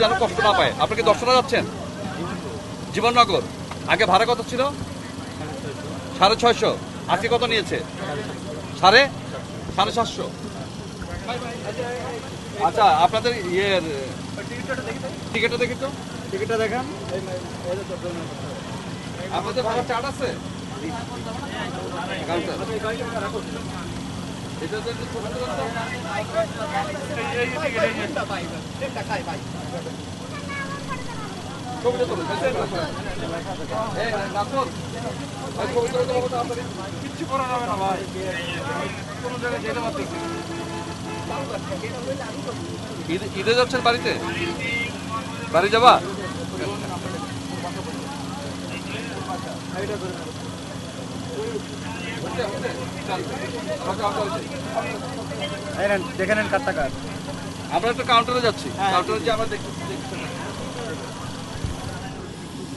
যেন কষ্ট না পায়। আপনি কি দর্শনা যাচ্ছেন? জীবননগর। আগে ভাড়া কত ছিল? 650। আজকে কত নিয়েছে? 750। আচ্ছা, আপনাদের ইয়ের টিকিটটা দেখি তো। টিকিটটা দেখান। আপনাদের ভাড়া চার্ট আছে? কাউন্টার। এটা যে ছবি তুলেন তো। ছবিটা তুলুন। এই নাসর, ভাই ছবি তুলে তো বাবা আপনাদের কিচ্ছু করা যাবে না ভাই, কোনো জায়গায় যেতে পারতেছি না। ঈদে যাচ্ছেন বাড়িতে? বাড়ি যাবা? দেখে নেন কার টাকা। আমরা একটা কাউন্টারে যাচ্ছি, কাউন্টারে যে আমরা দেখতেছি।